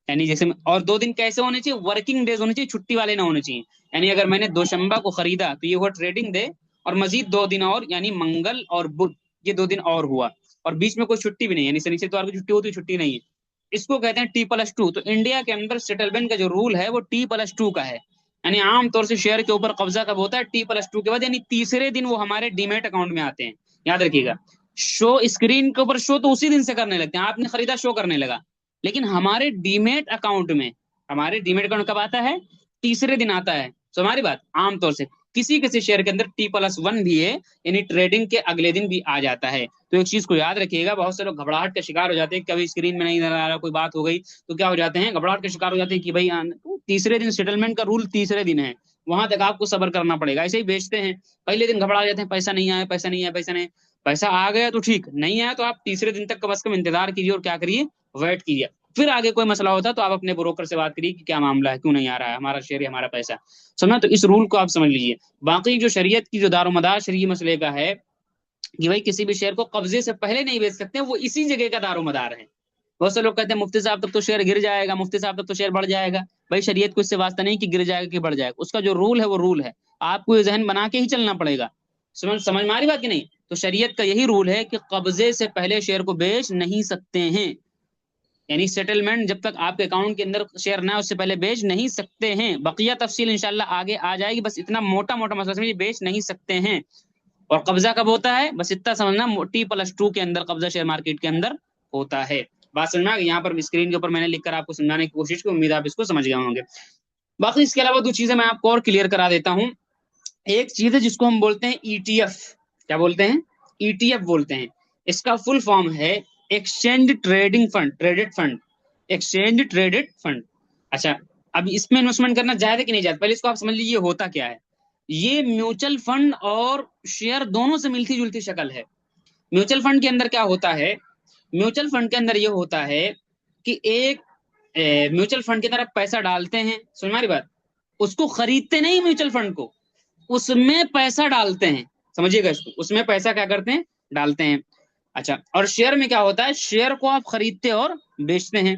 یعنی جیسے اور 2 دن کیسے ہونے چاہیے؟ ورکنگ ڈیز ہونے چاہیے، چھٹی والے نہ ہونے چاہیے. یعنی اگر میں نے دوشمبہ کو خریدا تو یہ ہوا ٹریڈنگ ڈے، اور مزید 2 دن اور یعنی منگل اور بدھ، یہ 2 دن اور ہوا. اور بیچ میں کوئی چھٹی بھی نہیں، یعنی شنی سے اتوار کو چھٹی ہوتی ہے، چھٹی نہیں ہے. اس کو کہتے ہیں T+2. تو انڈیا کے اندر سیٹلمنٹ کا جو رول ہے وہ T+2 کا ہے. یعنی عام طور سے شیئر کے اوپر قبضہ کب ہوتا ہے؟ T+2 کے بعد، یعنی تیسرے دن وہ ہمارے ڈیمیٹ اکاؤنٹ میں آتے ہیں. یاد رکھیے گا، شو اسکرین کے اوپر شو تو اسی دن سے کرنے لگتے ہیں، آپ نے خریدا شو کرنے لگا، لیکن ہمارے ڈیمیٹ اکاؤنٹ میں، ہمارے ڈیمیٹ اکاؤنٹ کب آتا ہے؟ تیسرے دن آتا ہے. تو ہماری بات عام طور سے کسی کسی شیئر کے اندر T+1 بھی ہے، یعنی ٹریڈنگ کے اگلے دن بھی آ جاتا ہے. تو ایک چیز کو یاد رکھیے گا، بہت سے لوگ گھبراہٹ کا شکار ہو جاتے ہیں، کبھی اسکرین میں نہیں نظر آ رہا، کوئی بات ہو گئی تو کیا ہو جاتے ہیں؟ گھبراہٹ کا شکار ہو جاتے ہیں کہ بھائی تیسرے دن سیٹلمنٹ کا رول تیسرے دن ہے، وہاں تک آپ کو صبر کرنا پڑے گا. ایسے ہی بیچتے ہیں، پہلے دن گھبرا جاتے ہیں، پیسہ نہیں آیا، پیسہ نہیں آیا، پیسہ نہیں، پیسہ آ گیا تو ٹھیک، نہیں آیا تو آپ تیسرے دن تک کم از کم انتظار کیجیے اور کیا کریے؟ ویٹ کیجیے. پھر آگے کوئی مسئلہ ہوتا ہے تو آپ اپنے بروکر سے بات کریے کہ کیا معاملہ ہے، کیوں نہیں آ رہا ہے ہمارا شیئر یا ہمارا پیسہ. سمجھنا؟ تو اس رول کو آپ سمجھ لیجیے. باقی جو شریعت کی جو دار و مدار شرعی مسئلے کا ہے کہ بھائی کسی بھی شیئر کو قبضے سے پہلے نہیں بیچ سکتے، وہ اسی جگہ کا دار و مدار ہے. بہت سے لوگ کہتے ہیں مفتی صاحب تب تو شیئر گر جائے گا، مفتی صاحب تب تو شیئر بڑھ جائے گا. بھائی شریعت کو اس سے واسطہ نہیں کہ گر جائے گا کہ بڑھ جائے گا، اس کا جو رول ہے وہ رول ہے، آپ کو یہ ذہن بنا کے ہی چلنا پڑے گا. سمجھ میں آ رہی بات کہ نہیں؟ تو شریعت کا یہی رول ہے کہ قبضے سے پہلے شیئر کو بیچ نہیں سکتے ہیں، یعنی سیٹلمنٹ جب تک آپ کے اکاؤنٹ کے اندر شیئر نہ اس سے پہلے بیچ نہیں سکتے ہیں. بقیہ تفصیل انشاءاللہ آگے آ جائے گی، بس اتنا موٹا موٹا مسئلہ سمجھیے، بیچ نہیں سکتے ہیں. اور قبضہ کب ہوتا ہے؟ بس اتنا سمجھنا، T+2 کے اندر قبضہ شیئر مارکیٹ کے اندر ہوتا ہے. بات سمجھنا؟ یہاں پر اسکرین کے اوپر میں نے لکھ کر آپ کو سمجھانے کی کوشش کی، امید آپ اس کو سمجھ گئے ہوں گے. باقی اس کے علاوہ دو چیزیں میں آپ کو اور کلیئر کرا دیتا ہوں. ایک چیز ہے جس کو ہم بولتے ہیں ETF. کیا بولتے ہیں؟ ETF بولتے ہیں. اس کا فل فارم ہے exchange trading fund, traded fund, exchange traded fund. اچھا، اب اس میں انویسٹمنٹ کرنا جائز ہے کہ نہیں جائز؟ پہلے اس کو آپ سمجھ لیجیے ہوتا کیا ہے. یہ میوچل فنڈ اور شیئر دونوں سے ملتی جلتی شکل ہے. میوچل فنڈ کے اندر کیا ہوتا ہے؟ میوچل فنڈ کے اندر یہ ہوتا ہے کہ ایک میوچل فنڈ کے اندر آپ پیسہ ڈالتے ہیں، سمجھ ہماری بات، اس کو خریدتے نہیں میوچل فنڈ کو، اس میں پیسہ ڈالتے ہیں. سمجھیے گا اس کو، اس میں پیسہ کیا کرتے ہیں؟ ڈالتے ہیں. اچھا، اور شیئر میں کیا ہوتا ہے؟ شیئر کو آپ خریدتے اور بیچتے ہیں.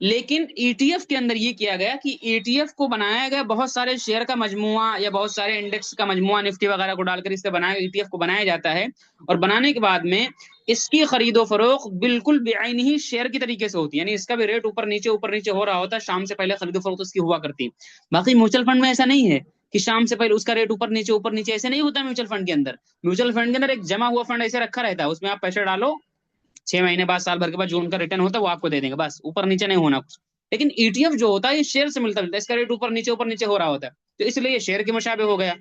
لیکن ETF کے اندر یہ کیا گیا کہ ETF کو بنایا گیا بہت سارے شیئر کا مجموعہ یا بہت سارے انڈیکس کا مجموعہ، نفٹی وغیرہ کو ڈال کر اس سے بنایا ETF کو بنایا جاتا ہے. اور بنانے کے بعد میں اس کی خرید و فروخت بالکل بعین ہی شیئر کی طریقے سے ہوتی ہے، یعنی اس کا بھی ریٹ اوپر نیچے ہو رہا ہوتا ہے، شام سے پہلے خرید و فروخت اس کی ہوا کرتی. باقی میوچل فنڈ میں ایسا نہیں ہے کہ شام سے پہلے اس کا ریٹ اوپر نیچے ایسے نہیں ہوتا. میوچل فنڈ کے اندر، میوچل فنڈ کے اندر ایک جمع ہوا فنڈ ایسے رکھا رہتا ہے، اس میں آپ پیسے ڈالو، 6 مہینے بعد، سال بھر کے بعد جو ان کا ریٹرن ہوتا ہے وہ آپ کو دے دیں گے، بس اوپر نیچے نہیں ہونا کچھ. لیکن ETF جو ہوتا ہے یہ شیئر سے ملتا جلتا ہے، اس کا ریٹ اوپر نیچے ہو رہا ہوتا ہے، تو اس لیے یہ شیئر کے مشابہ ہو گیا.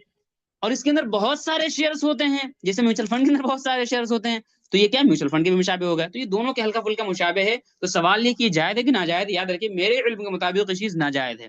اور اس کے اندر بہت سارے شیئرز ہوتے ہیں، جیسے میوچل فنڈ کے اندر بہت سارے شیئرز ہوتے ہیں، تو یہ کیا میوچل فنڈ کے بھی مشابہ ہو گیا. تو یہ دونوں کے ہلکا پھلکا مشابہ ہے. تو سوال یہ کہ جائز ہے کہ ناجائز؟ یاد رکھیے میرے علم کے مطابق یہ چیز ناجائز ہے.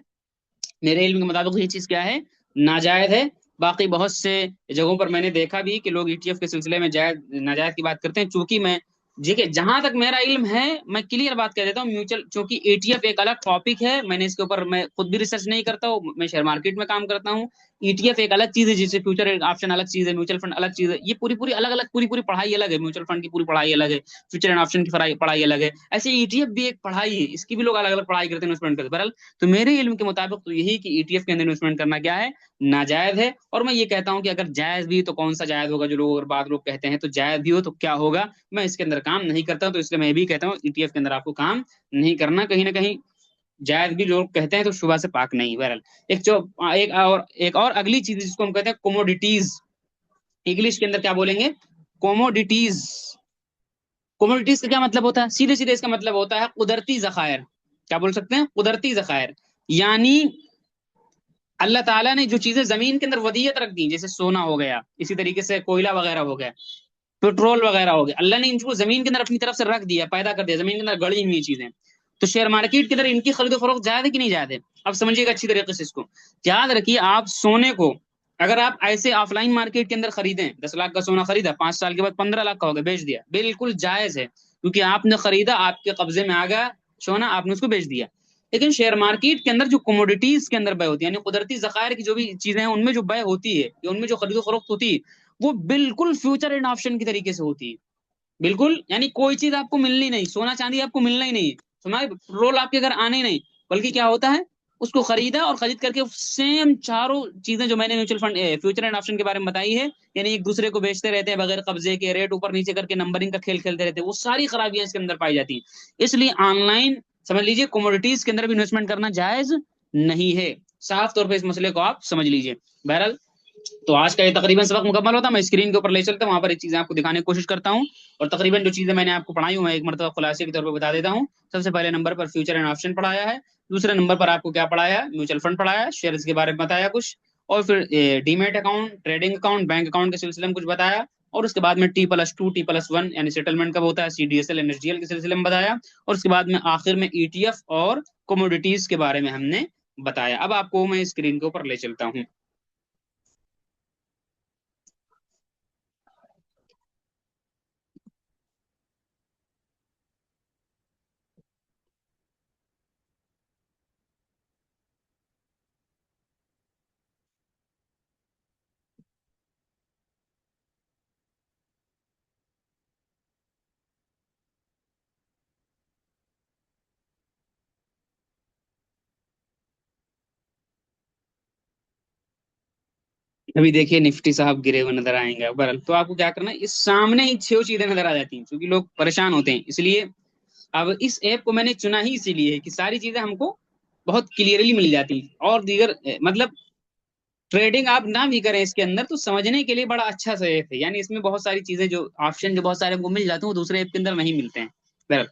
میرے علم کے مطابق یہ چیز کیا ہے؟ ناجائز ہے. باقی بہت سے جگہوں پر میں نے دیکھا بھی کہ لوگ ETF کے سلسلے میں جائز ناجائز کی بات کرتے ہیں. چونکہ میں جہاں تک میرا علم ہے میں کلیئر بات کہہ دیتا ہوں، میوچل چونکہ ETF ایک الگ ٹاپک ہے، میں نے اس کے اوپر میں خود بھی ریسرچ نہیں کرتا ہوں، میں شیئر مارکیٹ میں کام کرتا ہوں. ETF ایک الگ چیز ہے، جیسے فیوچر آپشن الگ چیز ہے، میوچل فنڈ الگ چیز ہے. یہ پوری الگ پوری پڑھائی الگ ہے. میوچل فنڈ کی پوری پڑھائی الگ ہے، فیوچر اینڈ آپشن کی پڑھائی الگ ہے. ایسے ETF بھی ایک پڑھائی ہے، اس کی بھی لوگ الگ پڑھائی کرتے ہیں انویسٹمنٹ کرتے ہیں. بہرحال تو میرے علم کے مطابق تو یہی کہ ETF کے اندر انویسٹمنٹ کرنا کیا ہے؟ ناجائز ہے. اور میں یہ کہتا ہوں کہ اگر جائز بھی تو کون سا جائز ہوگا؟ جو لوگ بعض لوگ کہتے ہیں تو جائز بھی ہو تو کیا ہوگا؟ میں اس کے اندر کام نہیں کرتا ہوں، تو اس لیے میں بھی کہتا ہوں ETF کے اندر آپ کو کام نہیں کرنا. کہیں نہ کہیں جائز بھی لوگ کہتے ہیں تو شبہ سے پاک نہیں. بہرحال ایک اور اگلی چیز جس کو ہم کہتے ہیں کوموڈیٹیز، انگلش کے اندر کیا بولیں گے؟ کوموڈیٹیز. کوموڈیٹیز کا کیا مطلب ہوتا ہے؟ سیدھے اس کا مطلب ہوتا ہے قدرتی ذخائر. کیا بول سکتے ہیں؟ قدرتی ذخائر. یعنی اللہ تعالیٰ نے جو چیزیں زمین کے اندر ودیعت رکھ دی، جیسے سونا ہو گیا، اسی طریقے سے کوئلہ وغیرہ ہو گیا، پیٹرول وغیرہ ہو گیا، اللہ نے ان کو زمین کے اندر اپنی طرف سے رکھ دیا، پیدا کر دیا، زمین کے اندر گڑی ہوئی چیزیں. تو شیئر مارکیٹ کے اندر ان کی خرید و فروخت جائز ہے کہ نہیں جائز ہے؟ اب سمجھیے گا اچھی طریقے سے اس کو. یاد رکھیے آپ سونے کو اگر آپ ایسے آف لائن مارکیٹ کے اندر خریدیں، 10 لاکھ کا سونا خریدا، 5 سال کے بعد 15 لاکھ کا ہو گیا، بیچ دیا، بالکل جائز ہے، کیونکہ آپ نے خریدا، آپ کے قبضے میں آ گیا سونا، آپ نے اس کو بیچ دیا. لیکن شیئر مارکیٹ کے اندر جو کوموڈیٹیز کے اندر بے ہوتی ہے، یعنی قدرتی ذخائر کی جو بھی چیزیں ہیں ان میں جو بے ہوتی ہے یا ان میں جو خرید و فروخت ہوتی ہے، وہ بالکل فیوچر اینڈ آپشن کی طریقے سے ہوتی ہے. بالکل، یعنی کوئی چیز آپ کو ملنی نہیں، سونا چاندی آپ کو ملنا ہی نہیں، سونا رول آپ کے گھر آنے ہی نہیں، بلکہ کیا ہوتا ہے؟ اس کو خریدا اور خرید کر کے سیم چاروں چیزیں جو میں نے mutual fund future and option کے بارے میں بتائی ہے، یعنی ایک دوسرے کو بیچتے رہتے ہیں بغیر قبضے کے، ریٹ اوپر نیچے کر کے نمبرنگ کا کھیل کھیلتے رہتے ہیں، وہ ساری خرابیاں اس کے اندر پائی جاتی ہیں۔ اس لیے آن لائن سمجھ لیجیے کوموڈیٹیز کے اندر بھی انویسٹمنٹ کرنا جائز نہیں ہے، صاف طور پہ اس مسئلے کو آپ سمجھ لیجیے۔ بہرحال تو آج کا یہ تقریباً سبق مکمل ہوتا ہے، میں اسکرین کے اوپر لے چلتا ہوں، وہاں پر ایک چیزیں آپ کو دکھانے کی کوشش کرتا ہوں، اور تقریباً جو چیزیں میں نے آپ کو پڑھائی ہوں میں ایک مرتبہ خلاصے کے طور پہ بتا دیتا ہوں۔ سب سے پہلے number per future and option پڑھایا ہے، دوسرے نمبر پر آپ کو کیا پڑھایا ہے، میوچل فنڈ پڑھایا ہے، شیئرز کے بارے میں بتایا کچھ، اور پھر demat account, trading account, bank account کے سلسلے میں کچھ بتایا، اور اس کے بعد میں T+2 T+1 یعنی سیٹلمنٹ کب ہوتا ہے، CDSL NSDL کے سلسلے میں بتایا، اور اس کے بعد میں آخر میں ETF اور کوموڈیٹیز کے بارے میں ہم نے بتایا۔ اب آپ کو میں اسکرین کے اوپر لے چلتا ہوں۔ ابھی دیکھیے نفٹی صاحب گرے ہوئے نظر آئیں گے، بہرحال تو آپ کو کیا کرنا ہے، اس سامنے ہی 6 چیزیں نظر آ جاتی ہیں کیونکہ لوگ پریشان ہوتے ہیں، اس لیے اب اس ایپ کو میں نے چنا ہی اسی لیے کہ ساری چیزیں ہم کو بہت کلیئرلی مل جاتی ہیں، اور دیگر مطلب ٹریڈنگ آپ نہ بھی کریں اس کے اندر تو سمجھنے کے لیے بڑا اچھا سا ایپ ہے، یعنی اس میں بہت ساری چیزیں جو آپشن جو بہت سارے ہم کو مل جاتے ہیں وہ دوسرے ایپ کے اندر نہیں ملتے ہیں۔ بہرحال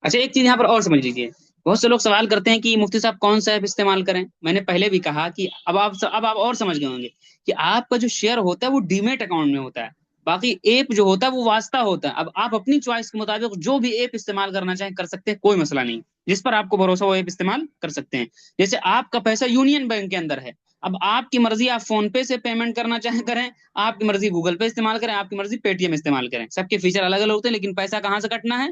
اچھا ایک چیز یہاں پر اور سمجھ لیجیے، بہت سے لوگ سوال کرتے ہیں کہ مفتی صاحب کون سا ایپ استعمال کریں، میں نے پہلے بھی کہا کہ اب آپ اور سمجھ گئے ہوں گے کہ آپ کا جو شیئر ہوتا ہے وہ ڈیمیٹ اکاؤنٹ میں ہوتا ہے، باقی ایپ جو ہوتا ہے وہ واسطہ ہوتا ہے۔ اب آپ اپنی چوائس کے مطابق جو بھی ایپ استعمال کرنا چاہیں کر سکتے ہیں، کوئی مسئلہ نہیں، جس پر آپ کو بھروسہ وہ ایپ استعمال کر سکتے ہیں۔ جیسے آپ کا پیسہ یونین بینک کے اندر ہے، اب آپ کی مرضی آپ فون پے سے پیمنٹ کرنا چاہیں کریں، آپ کی مرضی گوگل پے استعمال کریں، آپ کی مرضی پے ٹی ایم استعمال کریں، سب کے فیچر الگ الگ ہوتے ہیں، لیکن پیسہ کہاں سے کٹنا ہے،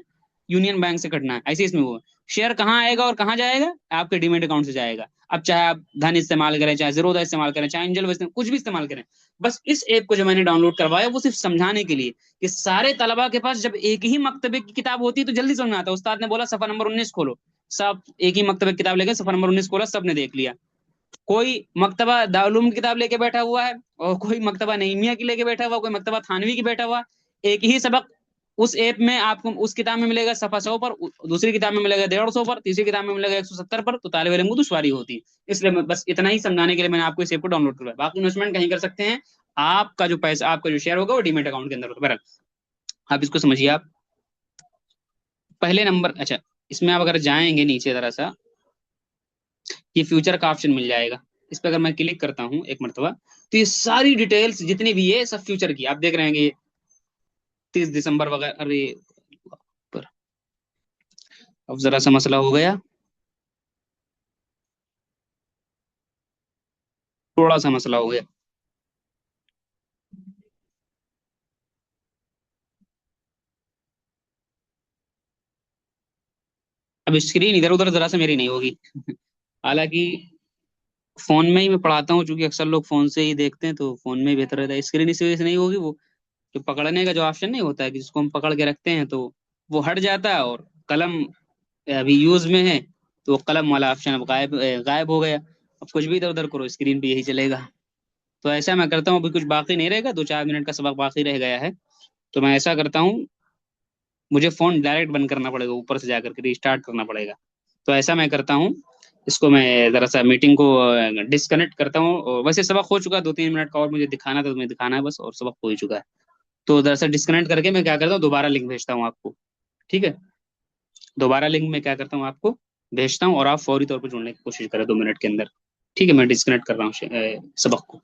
یونین بینک سے کٹنا ہے۔ ایسے اس میں وہ شیئر کہاں آئے گا اور کہاں جائے گا، آپ کے ڈیمیٹ اکاؤنٹ سے جائے گا۔ اب چاہے آپ دھن استعمال کریں، چاہے زیرودا استعمال کریں، چاہے انجل کچھ بھی استعمال کریں، بس اس ایپ کو جو میں نے ڈاؤن لوڈ کروایا وہ صرف سمجھانے کے لیے کہ سارے طلبا کے پاس جب ایک ہی مکتبے کی کتاب ہوتی ہے تو جلدی سمجھ میں آتا ہے۔ استاد نے بولا صفحہ نمبر 19 کھولو، سب ایک ہی مکتبے کی کتاب لے کے صفحہ نمبر 19 کھولا، سب نے دیکھ لیا۔ کوئی مکتبہ دارالعلوم کی کتاب لے کے بیٹھا ہوا ہے، اور کوئی مکتبہ نعیمیہ کی لے کے بیٹھا ہوا، کوئی مکتبہ تھانوی کی بیٹھا ہوا، ایک ہی سبق اس ایپ میں آپ کو اس کتاب میں ملے گا صفحہ 100 پر، دوسری کتاب میں ملے گا 150 پر، تیسری کتاب میں ملے گا 170 پر، تو طالب علم کو دشواری ہوتی ہے۔ اس لیے میں بس اتنا ہی سمجھانے کے لیے میں نے آپ کو اس ایپ کو ڈاؤن لوڈ کروایا، باقی انویسٹمنٹ کہیں کر سکتے ہیں، آپ کا جو پیسہ آپ کا جو شیئر ہوگا وہ ڈیمیٹ اکاؤنٹ کے اندر ہوگا۔ بہرحال آپ اس کو سمجھیے۔ آپ پہلے نمبر، اچھا اس میں آپ اگر جائیں گے نیچے ذرا سا، یہ فیوچر کا آپشن مل جائے گا، اس پہ اگر میں کلک کرتا ہوں ایک مرتبہ تو یہ ساری ڈیٹیلز جتنی بھی ہے سب فیوچر کی آپ دیکھ رہے ہیں کہ 30 دسمبر وغیرہ، ارے اب ذرا سا مسئلہ ہو گیا، تھوڑا سا مسئلہ ہو گیا۔ اب اسکرین ادھر ادھر ذرا سا میری نہیں ہوگی حالانکہ فون میں ہی میں پڑھاتا ہوں، چونکہ اکثر لوگ فون سے ہی دیکھتے ہیں تو فون میں ہی بہتر رہتا ہے، اسکرین اس وجہ سے نہیں ہوگی، وہ جو پکڑنے کا جو آپشن نہیں ہوتا ہے کہ جس کو ہم پکڑ کے رکھتے ہیں تو وہ ہٹ جاتا ہے، اور قلم ابھی یوز میں ہے تو قلم والا آپشن اب غائب ہو گیا، اب کچھ بھی ادھر ادھر کرو اسکرین پہ یہی چلے گا۔ تو ایسا میں کرتا ہوں، ابھی کچھ باقی نہیں رہے گا، 2-4 منٹ کا سبق باقی رہ گیا ہے، تو میں ایسا کرتا ہوں، مجھے فون ڈائریکٹ بند کرنا پڑے گا، اوپر سے جا کر کے ریسٹارٹ کرنا پڑے گا، تو ایسا میں کرتا ہوں، اس کو میں ذرا سا میٹنگ کو ڈسکنیکٹ کرتا ہوں، اور ویسے سبق ہو چکا ہے، 2-3 منٹ کا اور مجھے دکھانا تھا، تمہیں دکھانا ہے بس، اور سبق ہو ہی چکا ہے، تو ذرا سا ڈسکنیکٹ کر کے میں کیا کرتا ہوں، دوبارہ لنک بھیجتا ہوں آپ کو، ٹھیک ہے، دوبارہ لنک میں کیا کرتا ہوں آپ کو بھیجتا ہوں، اور آپ فوری طور پہ جڑنے کی کوشش کریں 2 منٹ کے اندر، ٹھیک ہے، میں ڈسکنیکٹ کر رہا ہوں سبق کو۔